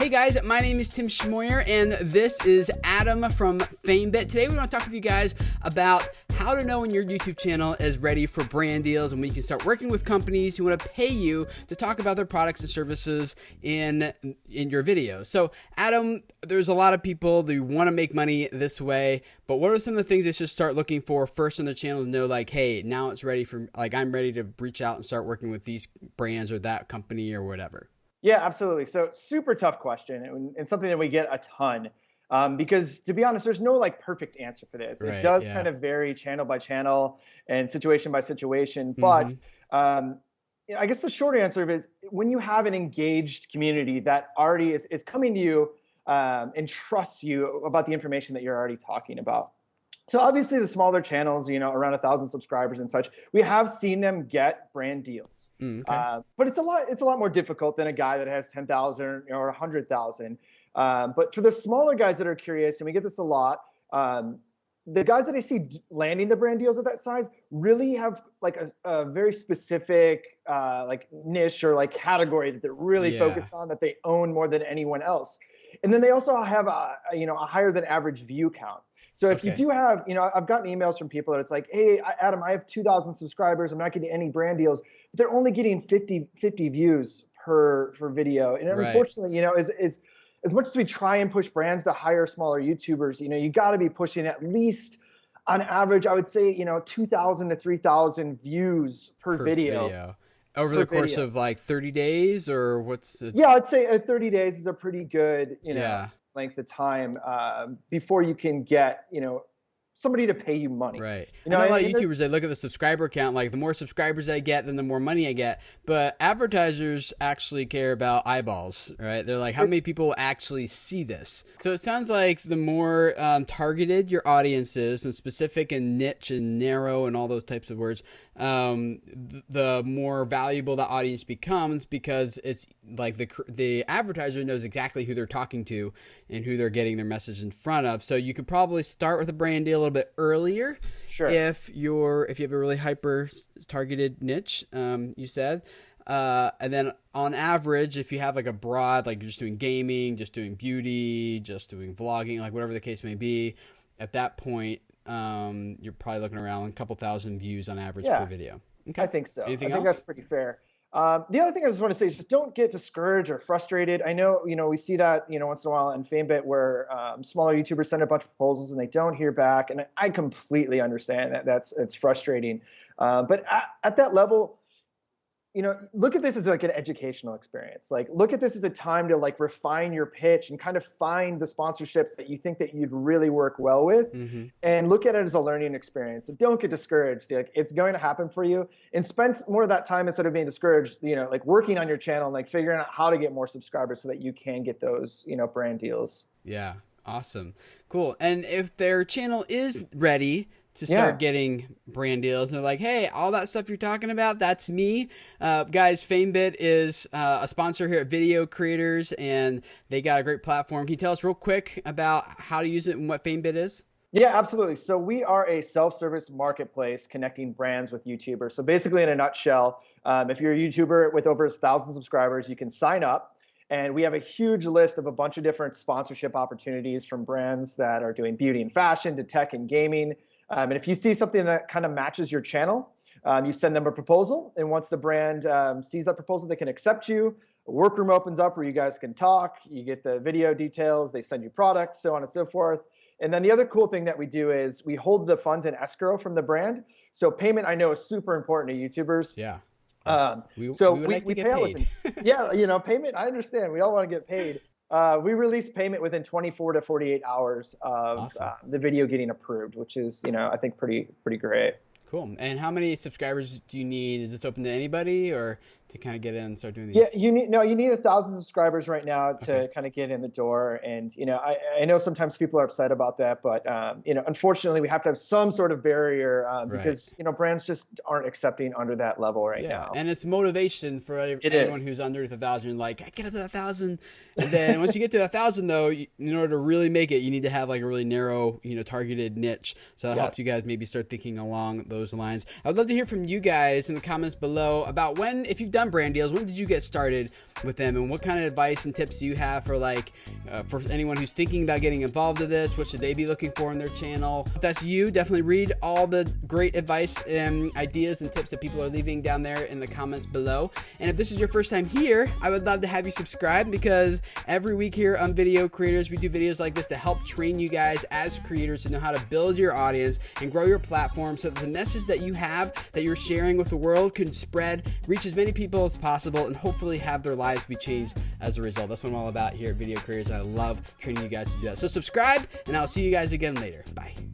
Hey guys, my name is Tim Schmoyer and this is Adam from FameBit. Today we want to talk with you guys about how to know when your YouTube channel is ready for brand deals and when you can start working with companies who want to pay you to talk about their products and services in your videos. So Adam, there's a lot of people that want to make money this way, but what are some of the things they should start looking for first on their channel to know like, hey, now it's ready for, like, I'm ready to reach out and start working with these brands or that company or whatever? Yeah, absolutely. So super tough question and something that we get a ton because to be honest, there's no like perfect answer for this. Right, it does yeah. kind of vary channel by channel and situation by situation. But I guess the short answer is when you have an engaged community that already is coming to you and trusts you about the information that you're already talking about. So obviously the smaller channels, you know, around 1,000 subscribers and such, we have seen them get brand deals. But it's a lot more difficult than a guy that has 10,000 or 100,000. But for the smaller guys that are curious, and we get this a lot, the guys that I see landing the brand deals at that size really have like a very specific like niche or like category that they're really focused on, that they own more than anyone else. And then they also have a higher than average view count. So if you do have, I've gotten emails from people that it's like, hey, Adam, I have 2,000 subscribers. I'm not getting any brand deals, but they're only getting 50 views per video. And unfortunately, as much as we try and push brands to hire smaller YouTubers, you got to be pushing at least on average, I would say, 2,000 to 3,000 views per video. Over the course of like 30 days or what's it? Yeah, I'd say 30 days is a pretty good, length of time before you can get, somebody to pay you money. Right. I know a lot of YouTubers, they look at the subscriber count, like the more subscribers I get, then the more money I get. But advertisers actually care about eyeballs, right? They're like, how many people actually see this? So it sounds like the more targeted your audience is, and specific and niche and narrow and all those types of words, the more valuable the audience becomes, because it's like the advertiser knows exactly who they're talking to and who they're getting their message in front of. So you could probably start with a brand deal a little bit earlier. Sure. If you have a really hyper targeted niche, you said, and then on average, if you have like a broad, like you're just doing gaming, just doing beauty, just doing vlogging, like whatever the case may be, at that point, you're probably looking around a couple thousand views on average per video. Okay. I think so. Anything I think else? that's pretty fair. The other thing I just want to say is just don't get discouraged or frustrated. I know, we see that, once in a while in FameBit where smaller YouTubers send a bunch of proposals and they don't hear back. And I completely understand that it's frustrating. But at that level, look at this as like an educational experience. Like, look at this as a time to like refine your pitch and kind of find the sponsorships that you think that you'd really work well with, and look at it as a learning experience. And don't get discouraged. Like, it's going to happen for you, and spend more of that time instead of being discouraged, like working on your channel and like figuring out how to get more subscribers so that you can get those, brand deals. Yeah. Awesome. Cool. And if their channel is ready to start getting brand deals, and they're like, hey, all that stuff you're talking about, that's me. Guys, FameBit is a sponsor here at Video Creators, and they got a great platform. Can you tell us real quick about how to use it and what FameBit is? Yeah, absolutely. So we are a self-service marketplace connecting brands with YouTubers. So basically, in a nutshell, if you're a YouTuber with over 1,000 subscribers, you can sign up. And we have a huge list of a bunch of different sponsorship opportunities from brands that are doing beauty and fashion to tech and gaming. And if you see something that kind of matches your channel, you send them a proposal. And once the brand sees that proposal, they can accept you. A workroom opens up where you guys can talk. You get the video details. They send you products, so on and so forth. And then the other cool thing that we do is we hold the funds in escrow from the brand. So payment, I know, is super important to YouTubers. Yeah. We pay out within, payment. I understand. We all want to get paid. We release payment within 24 to 48 hours of the video getting approved, which is, I think pretty great. Cool. And how many subscribers do you need? Is this open to anybody, or to kind of get in and start doing these? Yeah, you need 1,000 subscribers right now to kind of get in the door. And, I know sometimes people are upset about that, but, unfortunately we have to have some sort of barrier because, brands just aren't accepting under that level right now. And it's motivation for anyone who's under 1,000, like, I get up to 1,000. And then once you get to 1,000 though, in order to really make it, you need to have like a really narrow, targeted niche. So that helps you guys maybe start thinking along those lines. I would love to hear from you guys in the comments below about if you've done brand deals, when did you get started with them, and what kind of advice and tips do you have for for anyone who's thinking about getting involved in this? What should they be looking for in their channel? If that's you, definitely read all the great advice and ideas and tips that people are leaving down there in the comments below. And if this is your first time here, I would love to have you subscribe, because every week here on Video Creators, we do videos like this to help train you guys as creators to know how to build your audience and grow your platform, so that the message that you have, that you're sharing with the world, can spread, reach as many people as possible, and hopefully have their lives be changed as a result. That's what I'm all about here at Video Creators, and I love training you guys to do that. So subscribe, and I'll see you guys again later. Bye.